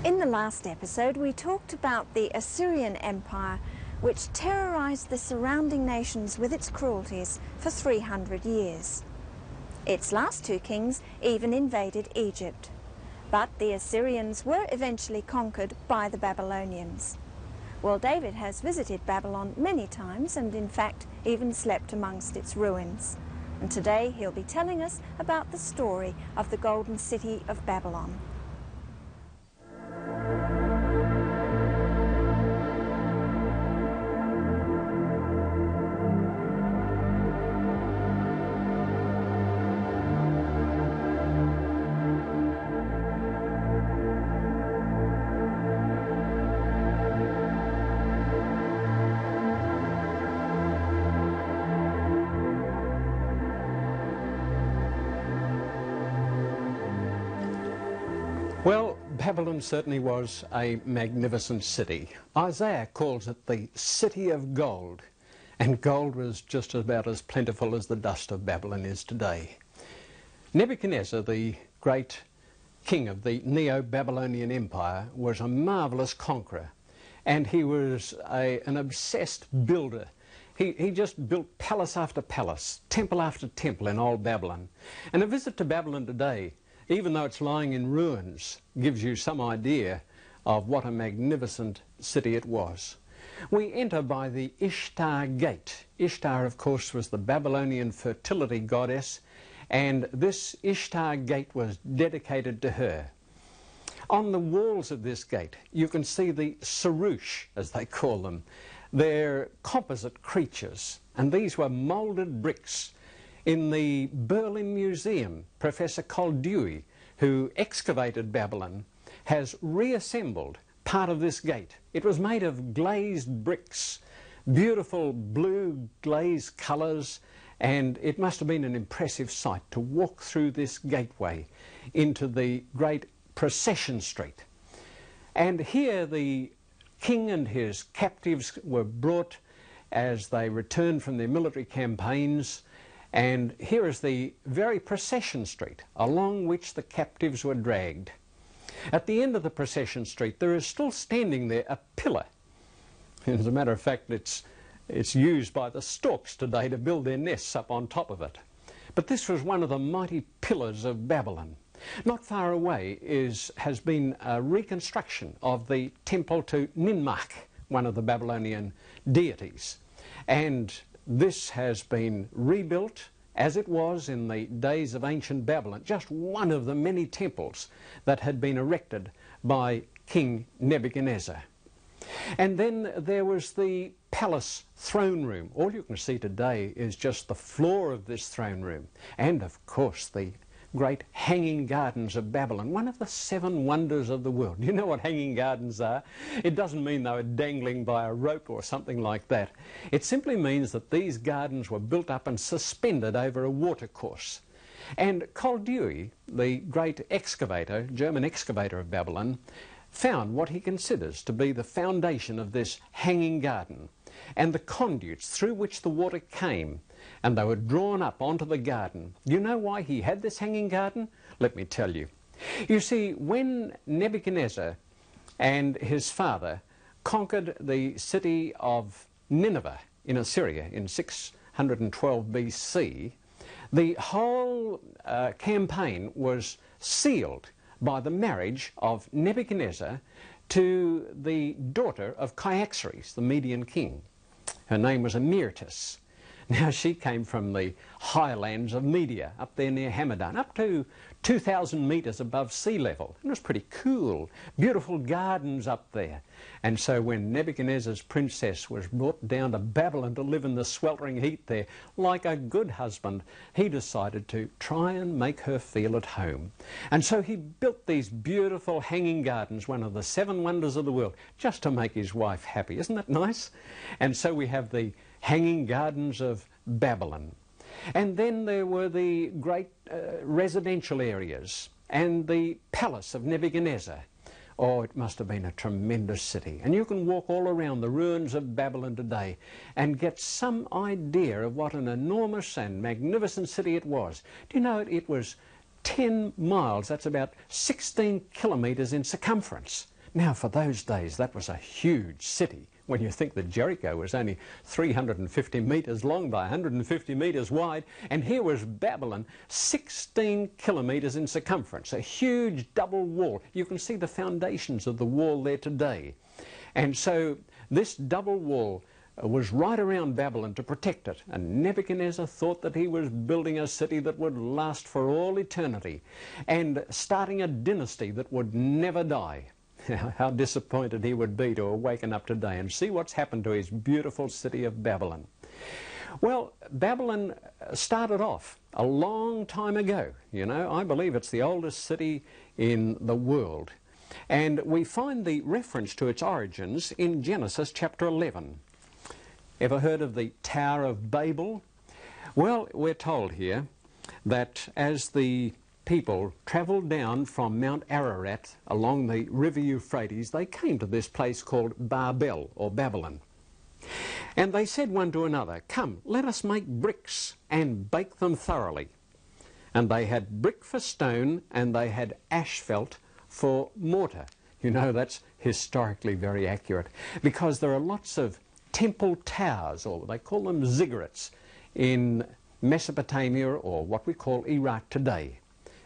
In the last episode, we talked about the Assyrian Empire, which terrorized the surrounding nations with its cruelties for 300 years. Its last two kings even invaded Egypt. But the Assyrians were eventually conquered by the Babylonians. Well, David has visited Babylon many times and in fact even slept amongst its ruins. And today he'll be telling us about the story of the Golden City of Babylon. Well, Babylon certainly was a magnificent city. Isaiah calls it the city of gold, and gold was just about as plentiful as the dust of Babylon is today. Nebuchadnezzar, the great king of the Neo-Babylonian Empire, was a marvellous conqueror, and he was an obsessed builder. He just built palace after palace, temple after temple in old Babylon. And a visit to Babylon today, even though it's lying in ruins, gives you some idea of what a magnificent city it was. We enter by the Ishtar Gate. Ishtar, of course, was the Babylonian fertility goddess, and this Ishtar Gate was dedicated to her. On the walls of this gate, you can see the sarush, as they call them. They're composite creatures, and these were moulded bricks. In the Berlin Museum, Professor Koldewey, who excavated Babylon, has reassembled part of this gate. It was made of glazed bricks, beautiful blue glazed colours, and it must have been an impressive sight to walk through this gateway into the great procession street. And here the king and his captives were brought as they returned from their military campaigns. And here is the very procession street along which the captives were dragged. At the end of the procession street there is still standing there a pillar. As a matter of fact, it's used by the storks today to build their nests up on top of it. But this was one of the mighty pillars of Babylon. Not far away has been a reconstruction of the temple to Ninmach, one of the Babylonian deities. And this has been rebuilt as it was in the days of ancient Babylon, just one of the many temples that had been erected by King Nebuchadnezzar. And then there was the palace throne room. All you can see today is just the floor of this throne room, and of course the great hanging gardens of Babylon, one of the 7 wonders of the world. You know what hanging gardens are? It doesn't mean they were dangling by a rope or something like that. It simply means that these gardens were built up and suspended over a watercourse. And Koldewey, the great excavator, German excavator of Babylon, found what he considers to be the foundation of this hanging garden and the conduits through which the water came, and they were drawn up onto the garden. You know why he had this hanging garden? Let me tell you. You see, when Nebuchadnezzar and his father conquered the city of Nineveh in Assyria in 612 BC, the whole campaign was sealed by the marriage of Nebuchadnezzar to the daughter of Cyaxares, the Median king. Her name was Amyrtis. Now, she came from the highlands of Media, up there near Hamadan, up to 2,000 metres above sea level. It was pretty cool, beautiful gardens up there. And so when Nebuchadnezzar's princess was brought down to Babylon to live in the sweltering heat there, like a good husband, he decided to try and make her feel at home. And so he built these beautiful hanging gardens, one of the 7 wonders of the world, just to make his wife happy. Isn't that nice? And so we have the hanging gardens of Babylon. And then there were the great residential areas and the palace of Nebuchadnezzar. Oh, it must have been a tremendous city. And you can walk all around the ruins of Babylon today and get some idea of what an enormous and magnificent city it was. Do you know, it was 10 miles. That's about 16 kilometres in circumference. Now, for those days, that was a huge city. When you think that Jericho was only 350 metres long by 150 metres wide, and here was Babylon, 16 kilometres in circumference, a huge double wall. You can see the foundations of the wall there today. And so this double wall was right around Babylon to protect it, and Nebuchadnezzar thought that he was building a city that would last for all eternity and starting a dynasty that would never die. How disappointed he would be to awaken up today and see what's happened to his beautiful city of Babylon. Well, Babylon started off a long time ago. You know, I believe it's the oldest city in the world. And we find the reference to its origins in Genesis chapter 11. Ever heard of the Tower of Babel? Well, we're told here that as the people travelled down from Mount Ararat along the river Euphrates, they came to this place called Babel, or Babylon. And they said one to another, "Come, let us make bricks and bake them thoroughly." And they had brick for stone, and they had asphalt for mortar. You know, that's historically very accurate, because there are lots of temple towers, or they call them ziggurats, in Mesopotamia, or what we call Iraq today.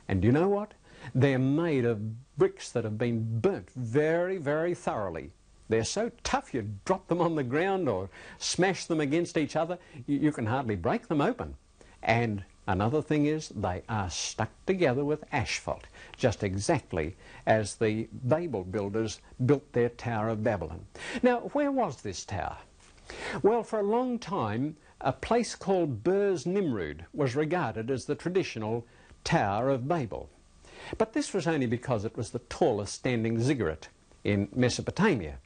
And you know what? They're made of bricks that have been burnt very, very thoroughly. They're so tough you drop them on the ground or smash them against each other, you can hardly break them open. And another thing is they are stuck together with asphalt, just exactly as the Babel builders built their Tower of Babylon. Now, where was this tower? Well, for a long time, a place called Burz Nimrud was regarded as the traditional Tower of Babel. But this was only because it was the tallest standing ziggurat in Mesopotamia.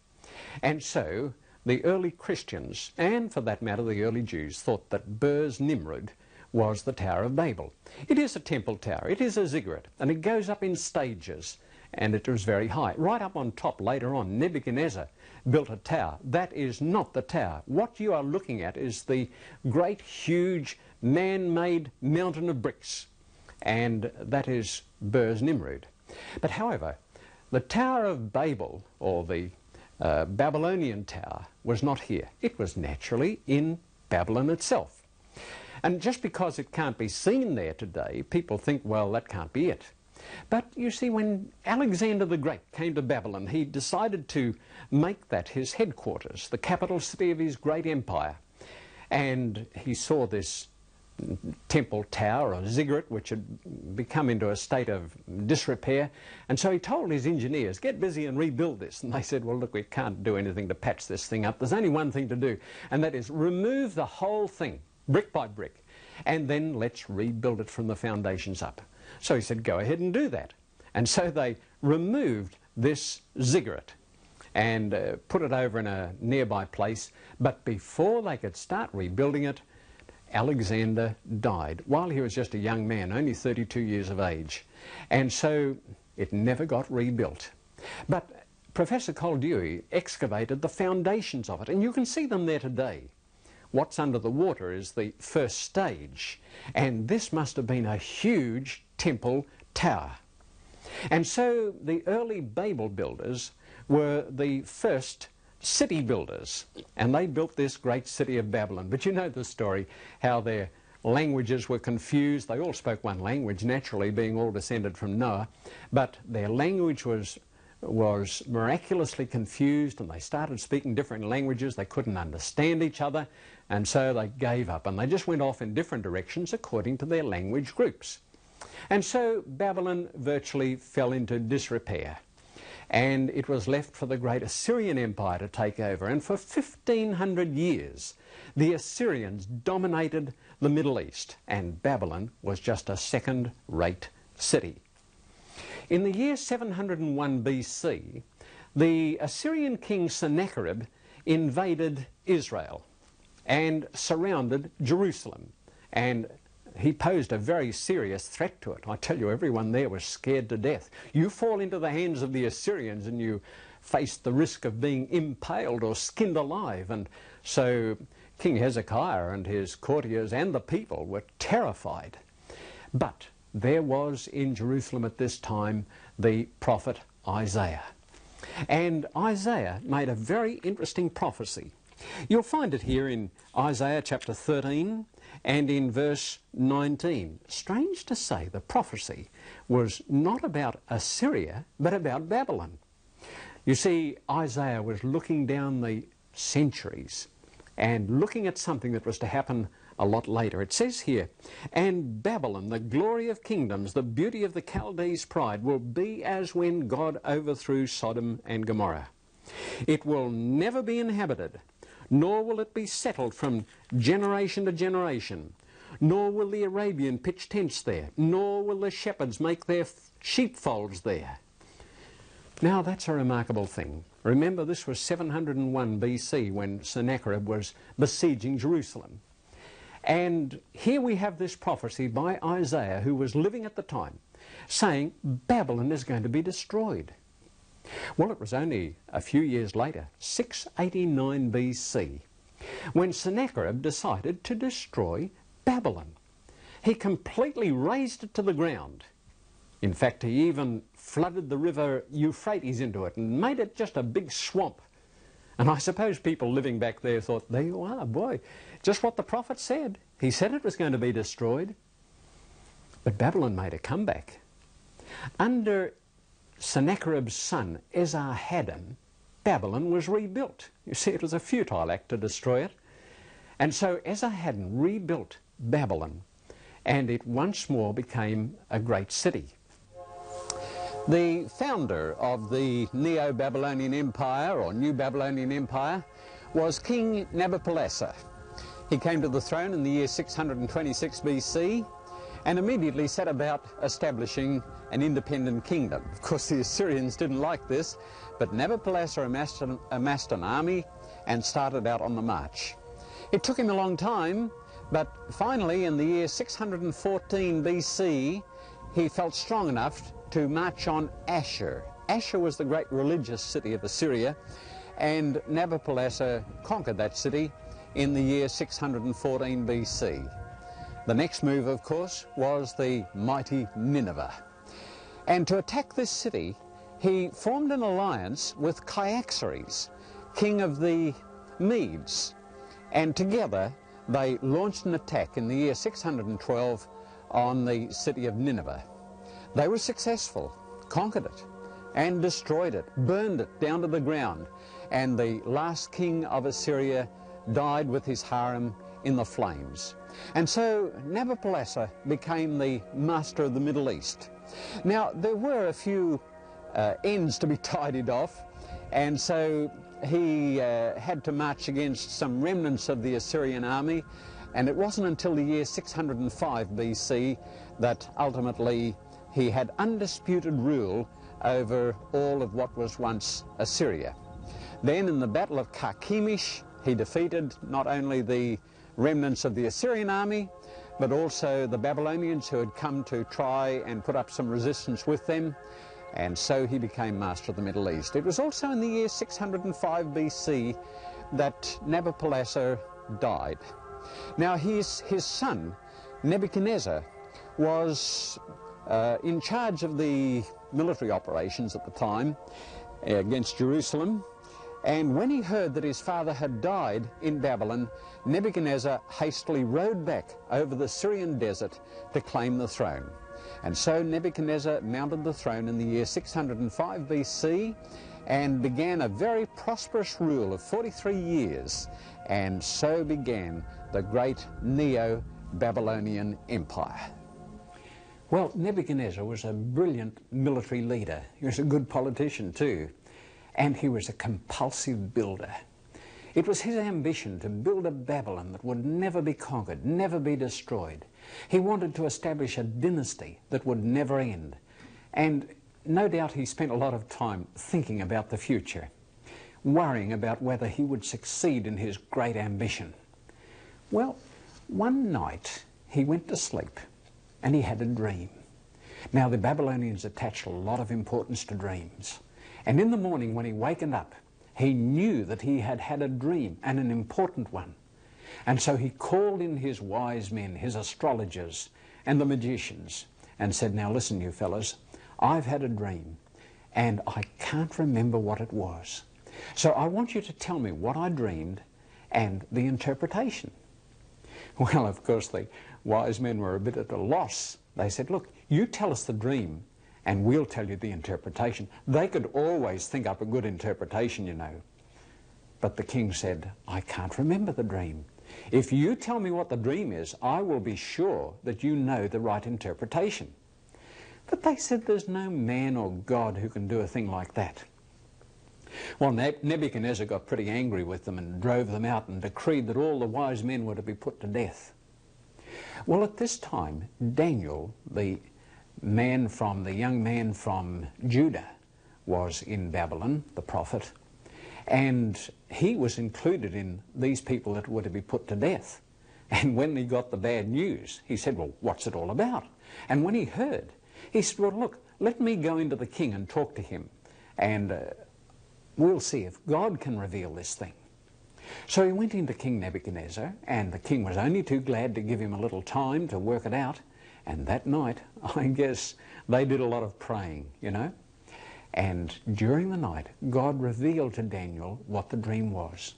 And so the early Christians, and for that matter the early Jews, thought that Burz Nimrud was the Tower of Babel. It is a temple tower, it is a ziggurat, and it goes up in stages, and it was very high. Right up on top later on, Nebuchadnezzar built a tower. That is not the tower. What you are looking at is the great, huge, man-made mountain of bricks. And that is Burz Nimrud. But however, the Tower of Babel, or the Babylonian Tower, was not here. It was naturally in Babylon itself. And just because it can't be seen there today, people think, well, that can't be it. But you see, when Alexander the Great came to Babylon, he decided to make that his headquarters, the capital city of his great empire. And he saw this temple tower, or ziggurat, which had become into a state of disrepair, and so he told his engineers, get busy and rebuild this. And they said, well, look, we can't do anything to patch this thing up. There's only one thing to do, and that is remove the whole thing, brick by brick, and then let's rebuild it from the foundations up. So he said, go ahead and do that. And so they removed this ziggurat and put it over in a nearby place, but before they could start rebuilding it, Alexander died while he was just a young man, only 32 years of age. And so it never got rebuilt. But Professor Koldewey excavated the foundations of it, and you can see them there today. What's under the water is the first stage, and this must have been a huge temple tower. And so the early Babel builders were the first city builders, and they built this great city of Babylon. But you know the story, how their languages were confused. They all spoke one language, naturally, being all descended from Noah, but their language was miraculously confused, and they started speaking different languages. They couldn't understand each other, and so they gave up, and they just went off in different directions according to their language groups. And so Babylon virtually fell into disrepair, and it was left for the great Assyrian Empire to take over. And for 1,500 years, the Assyrians dominated the Middle East, and Babylon was just a second-rate city. In the year 701 BC, the Assyrian king Sennacherib invaded Israel and surrounded Jerusalem, and he posed a very serious threat to it. I tell you, everyone there was scared to death. You fall into the hands of the Assyrians and you faced the risk of being impaled or skinned alive. And so King Hezekiah and his courtiers and the people were terrified. But there was in Jerusalem at this time the prophet Isaiah. And Isaiah made a very interesting prophecy. You'll find it here in Isaiah chapter 13 and in verse 19. Strange to say, the prophecy was not about Assyria, but about Babylon. You see, Isaiah was looking down the centuries and looking at something that was to happen a lot later. It says here, "And Babylon, the glory of kingdoms, the beauty of the Chaldees' pride, will be as when God overthrew Sodom and Gomorrah. It will never be inhabited, nor will it be settled from generation to generation, nor will the Arabian pitch tents there, nor will the shepherds make their sheepfolds there." Now that's a remarkable thing. Remember, this was 701 BC when Sennacherib was besieging Jerusalem. And here we have this prophecy by Isaiah, who was living at the time, saying Babylon is going to be destroyed. Well, it was only a few years later, 689 BC, when Sennacherib decided to destroy Babylon. He completely razed it to the ground. In fact, he even flooded the river Euphrates into it and made it just a big swamp. And I suppose people living back there thought, there you are, boy, just what the prophet said. He said it was going to be destroyed. But Babylon made a comeback. Under Sennacherib's son, Esarhaddon, Babylon was rebuilt. You see, it was a futile act to destroy it. And so Esarhaddon rebuilt Babylon, and it once more became a great city. The founder of the Neo-Babylonian Empire, or New Babylonian Empire, was King Nabopolassar. He came to the throne in the year 626 BC and immediately set about establishing an independent kingdom. Of course, the Assyrians didn't like this, but Nabopolassar amassed an army and started out on the march. It took him a long time, but finally in the year 614 BC, he felt strong enough to march on Ashur. Ashur was the great religious city of Assyria, and Nabopolassar conquered that city in the year 614 BC. The next move, of course, was the mighty Nineveh. And to attack this city, he formed an alliance with Cyaxares, king of the Medes, and together they launched an attack in the year 612 on the city of Nineveh. They were successful, conquered it, and destroyed it, burned it down to the ground, and the last king of Assyria died with his harem in the flames. And so Nabopolassar became the master of the Middle East. Now, there were a few ends to be tidied off, and so he had to march against some remnants of the Assyrian army, and it wasn't until the year 605 BC that ultimately he had undisputed rule over all of what was once Assyria. Then in the Battle of Carchemish, he defeated not only the remnants of the Assyrian army, but also the Babylonians who had come to try and put up some resistance with them, and so he became master of the Middle East. It was also in the year 605 BC that Nabopolassar died. Now his son, Nebuchadnezzar, was in charge of the military operations at the time against Jerusalem, and when he heard that his father had died in Babylon, Nebuchadnezzar hastily rode back over the Syrian desert to claim the throne. And so Nebuchadnezzar mounted the throne in the year 605 BC and began a very prosperous rule of 43 years, and so began the great Neo-Babylonian Empire. Well, Nebuchadnezzar was a brilliant military leader. He was a good politician too, and he was a compulsive builder. It was his ambition to build a Babylon that would never be conquered, never be destroyed. He wanted to establish a dynasty that would never end. And no doubt he spent a lot of time thinking about the future, worrying about whether he would succeed in his great ambition. Well, one night he went to sleep and he had a dream. Now, the Babylonians attached a lot of importance to dreams. And in the morning when he wakened up, he knew that he had had a dream, and an important one. And so he called in his wise men, his astrologers and the magicians, and said, now listen, you fellas, I've had a dream and I can't remember what it was. So I want you to tell me what I dreamed and the interpretation. Well, of course, the wise men were a bit at a loss. They said, look, you tell us the dream and we'll tell you the interpretation. They could always think up a good interpretation, you know. But the king said, I can't remember the dream. If you tell me what the dream is, I will be sure that you know the right interpretation. But they said there's no man or God who can do a thing like that. Well, Nebuchadnezzar got pretty angry with them and drove them out and decreed that all the wise men were to be put to death. Well, at this time, Daniel, the young man from Judah, was in Babylon, the prophet, and he was included in these people that were to be put to death. And when he got the bad news, he said, well, what's it all about? And when he heard, he said, well, look, let me go into the king and talk to him, and we'll see if God can reveal this thing. So he went into King Nebuchadnezzar, and the king was only too glad to give him a little time to work it out. And that night, I guess, they did a lot of praying, you know. And during the night, God revealed to Daniel what the dream was.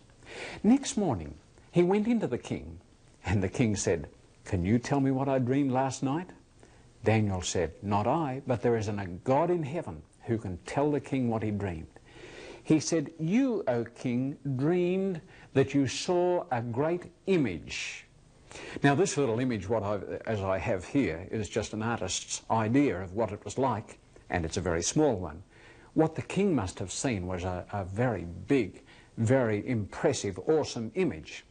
Next morning, he went into the king, and the king said, can you tell me what I dreamed last night? Daniel said, not I, but there is a God in heaven who can tell the king what he dreamed. He said, you, O king, dreamed that you saw a great image. Now, this little image, as I have here, is just an artist's idea of what it was like, and it's a very small one. What the king must have seen was a very big, very impressive, awesome image.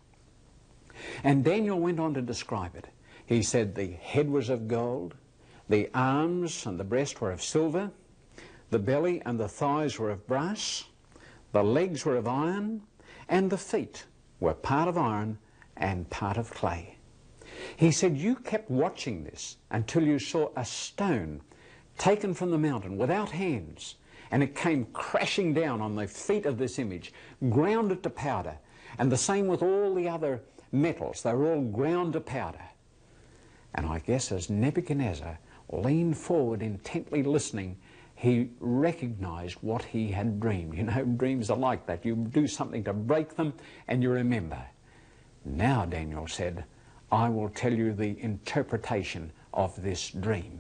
And Daniel went on to describe it. He said the head was of gold, the arms and the breast were of silver, the belly and the thighs were of brass, the legs were of iron, and the feet were part of iron and part of clay. He said you kept watching this until you saw a stone taken from the mountain without hands, and it came crashing down on the feet of this image, ground it to powder, and the same with all the other metals. They were all ground to powder. And I guess as Nebuchadnezzar leaned forward intently listening, he recognized what he had dreamed. You know, dreams are like that. You do something to break them and you remember. Now, Daniel said, I will tell you the interpretation of this dream.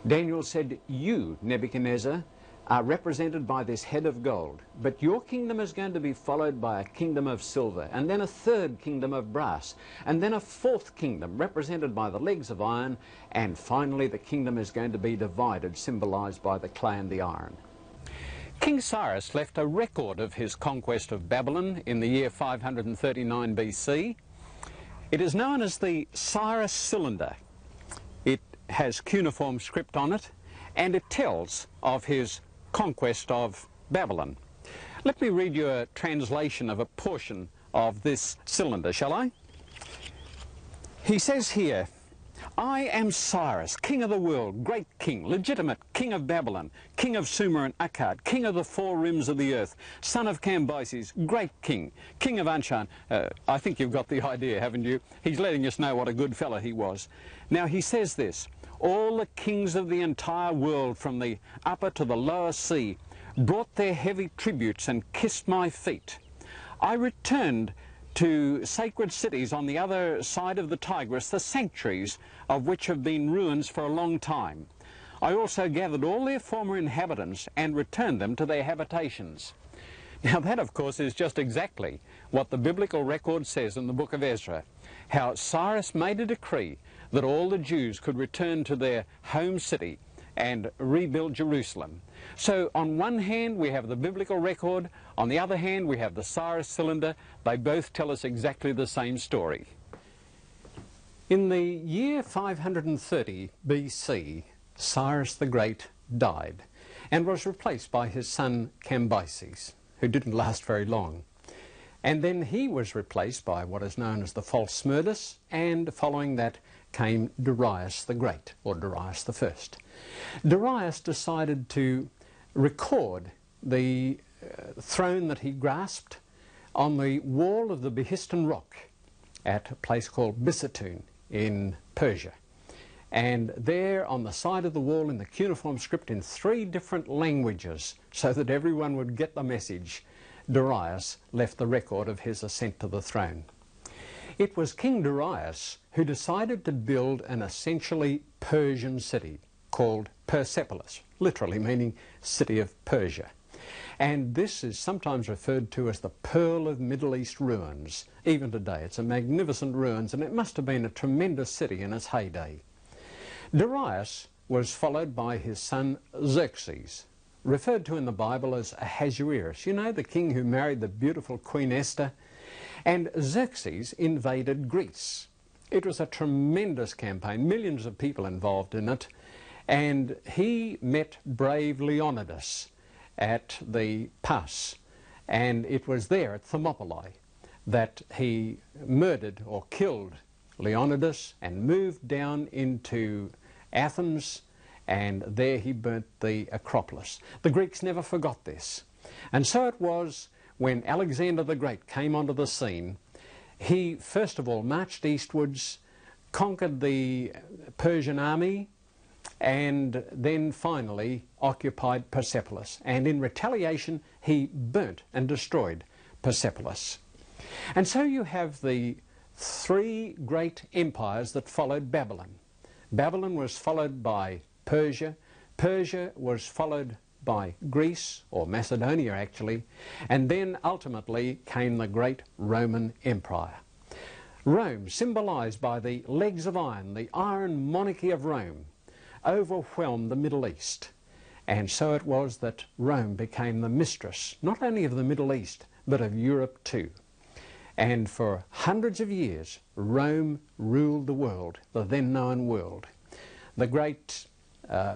Daniel said, you, Nebuchadnezzar, are represented by this head of gold, but your kingdom is going to be followed by a kingdom of silver, and then a third kingdom of brass, and then a fourth kingdom represented by the legs of iron, and finally the kingdom is going to be divided, symbolized by the clay and the iron. King Cyrus left a record of his conquest of Babylon in the year 539 BC. It is known as the Cyrus Cylinder. It has cuneiform script on it, and it tells of his conquest of Babylon. Let me read you a translation of a portion of this cylinder, shall I? He says here, I am Cyrus, king of the world, great king, legitimate king of Babylon, king of Sumer and Akkad, king of the four rims of the earth, son of Cambyses, great king, king of Anshan. I think you've got the idea, haven't you? He's letting us know what a good fellow he was. Now he says this, all the kings of the entire world from the upper to the lower sea brought their heavy tributes and kissed my feet. I returned to sacred cities on the other side of the Tigris, the sanctuaries of which have been ruins for a long time. I also gathered all their former inhabitants and returned them to their habitations. Now that, of course, is just exactly what the biblical record says in the book of Ezra, how Cyrus made a decree that all the Jews could return to their home city and rebuild Jerusalem. So on one hand we have the biblical record, on the other hand we have the Cyrus Cylinder. They both tell us exactly the same story. In the year 530 BC, Cyrus the Great died and was replaced by his son Cambyses, who didn't last very long. And then he was replaced by what is known as the false Smerdis, and following that came Darius the Great, or Darius the First. Darius decided to record the throne that he grasped on the wall of the Behistun Rock at a place called Bisatoon in Persia. And there on the side of the wall in the cuneiform script in 3 different languages, so that everyone would get the message, Darius left the record of his ascent to the throne. It was King Darius who decided to build an essentially Persian city called Persepolis, literally meaning city of Persia. And this is sometimes referred to as the Pearl of Middle East ruins. Even today, it's a magnificent ruins, and it must have been a tremendous city in its heyday. Darius was followed by his son Xerxes, referred to in the Bible as Ahasuerus. You know, the king who married the beautiful Queen Esther. And Xerxes invaded Greece. It was a tremendous campaign, millions of people involved in it. And he met brave Leonidas at the pass. And it was there at Thermopylae that he murdered or killed Leonidas and moved down into Athens, and there he burnt the Acropolis. The Greeks never forgot this. And so it was when Alexander the Great came onto the scene, he first of all marched eastwards, conquered the Persian army, and then finally occupied Persepolis. And in retaliation, he burnt and destroyed Persepolis. And so you have the 3 great empires that followed Babylon. Babylon was followed by Persia. Persia was followed by Greece, or Macedonia actually, and then ultimately came the great Roman Empire. Rome, symbolized by the legs of iron, the iron monarchy of Rome, overwhelmed the Middle East. And so it was that Rome became the mistress, not only of the Middle East, but of Europe too. And for hundreds of years, Rome ruled the world, the then known world. The great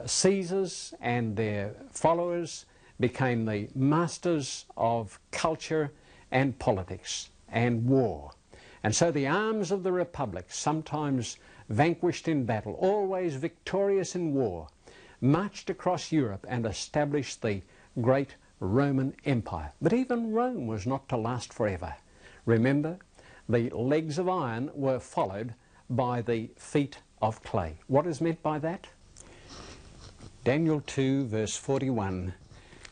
Caesars and their followers became the masters of culture and politics and war. And so the arms of the Republic, sometimes vanquished in battle, always victorious in war, marched across Europe and established the great Roman Empire. But even Rome was not to last forever. Remember, the legs of iron were followed by the feet of clay. What is meant by that? Daniel 2 verse 41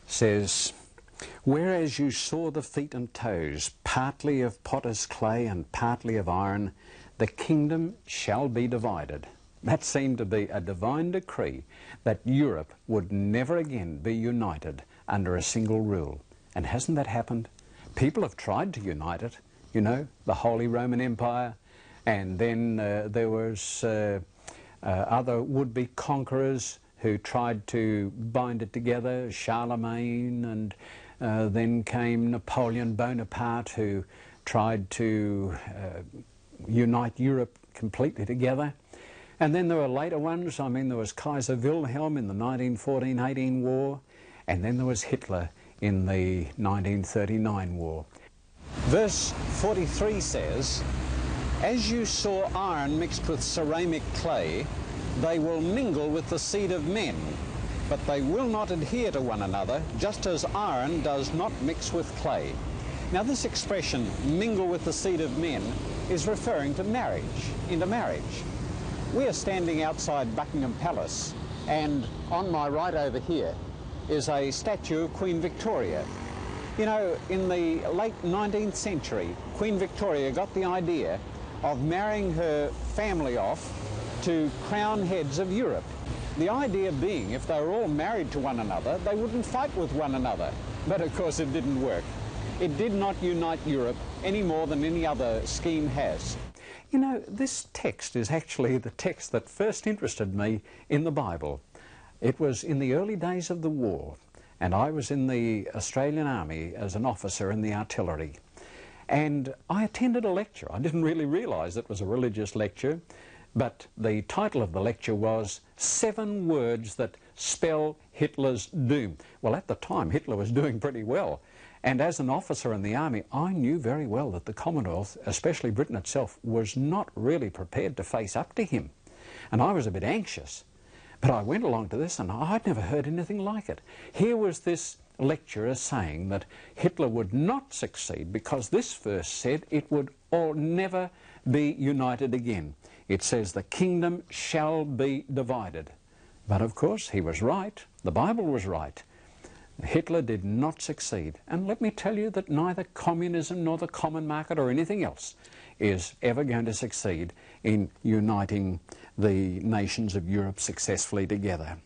says, "Whereas you saw the feet and toes, partly of potter's clay and partly of iron, the kingdom shall be divided." That seemed to be a divine decree that Europe would never again be united under a single rule. And hasn't that happened? People have tried to unite it, you know, the Holy Roman Empire, and then there was other would-be conquerors who tried to bind it together, Charlemagne, and then came Napoleon Bonaparte, who tried to unite Europe completely together. And then there were later ones. I mean, there was Kaiser Wilhelm in the 1914-18 war, and then there was Hitler in the 1939 war. Verse 43 says, "As you saw iron mixed with ceramic clay, they will mingle with the seed of men, but they will not adhere to one another, just as iron does not mix with clay." Now this expression, mingle with the seed of men, is referring to marriage, intermarriage. We are standing outside Buckingham Palace, and on my right over here is a statue of Queen Victoria. You know, in the late 19th century, Queen Victoria got the idea of marrying her family off to crown heads of Europe. The idea being, if they were all married to one another, they wouldn't fight with one another. But of course it didn't work. It did not unite Europe any more than any other scheme has. You know, this text is actually the text that first interested me in the Bible. It was in the early days of the war, and I was in the Australian Army as an officer in the artillery. And I attended a lecture. I didn't really realise it was a religious lecture, but the title of the lecture was 7 Words That Spell Hitler's Doom. Well, at the time, Hitler was doing pretty well. And as an officer in the army, I knew very well that the Commonwealth, especially Britain itself, was not really prepared to face up to him. And I was a bit anxious. But I went along to this and I'd never heard anything like it. Here was this lecturer saying that Hitler would not succeed because this verse said it would all never be united again. it says the kingdom shall be divided. But of course, he was right. The Bible was right. Hitler did not succeed. And let me tell you that neither communism nor the common market or anything else is ever going to succeed in uniting the nations of Europe successfully together.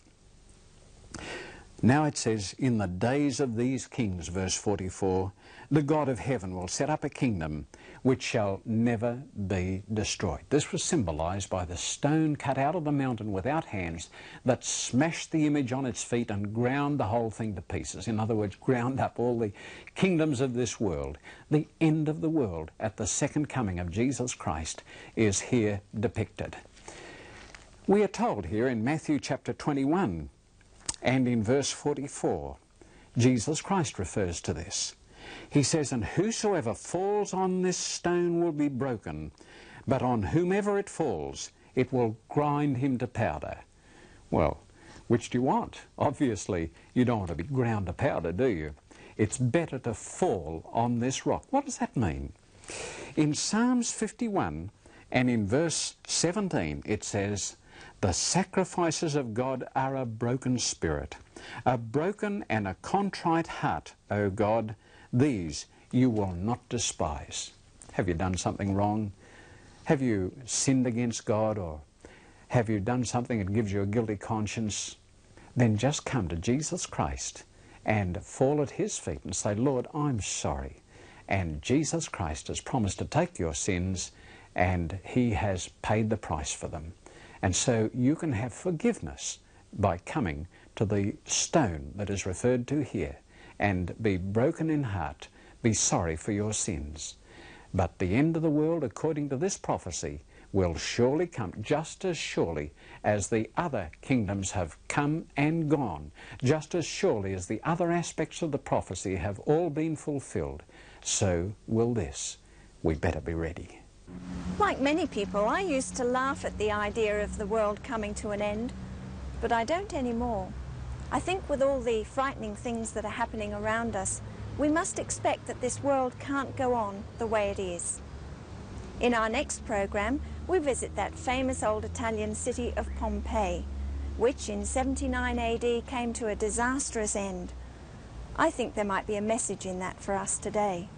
Now it says, in the days of these kings, verse 44, the God of heaven will set up a kingdom which shall never be destroyed. This was symbolized by the stone cut out of the mountain without hands that smashed the image on its feet and ground the whole thing to pieces. In other words, ground up all the kingdoms of this world. The end of the world at the second coming of Jesus Christ is here depicted. We are told here in Matthew chapter 21 and in verse 44, Jesus Christ refers to this. He says, and whosoever falls on this stone will be broken, but on whomever it falls, it will grind him to powder. Well, which do you want? Obviously, you don't want to be ground to powder, do you? It's better to fall on this rock. What does that mean? In Psalms 51 and in verse 17, it says, the sacrifices of God are a broken spirit, a broken and a contrite heart, O God, these you will not despise. Have you done something wrong? Have you sinned against God, or have you done something that gives you a guilty conscience? Then just come to Jesus Christ and fall at his feet and say, Lord, I'm sorry. And Jesus Christ has promised to take your sins, and he has paid the price for them. And so you can have forgiveness by coming to the stone that is referred to here and be broken in heart, be sorry for your sins. But the end of the world, according to this prophecy, will surely come, just as surely as the other kingdoms have come and gone, just as surely as the other aspects of the prophecy have all been fulfilled, so will this. We better be ready. Like many people, I used to laugh at the idea of the world coming to an end, but I don't anymore. I think with all the frightening things that are happening around us, we must expect that this world can't go on the way it is. In our next program, we visit that famous old Italian city of Pompeii, which in 79 AD came to a disastrous end. I think there might be a message in that for us today.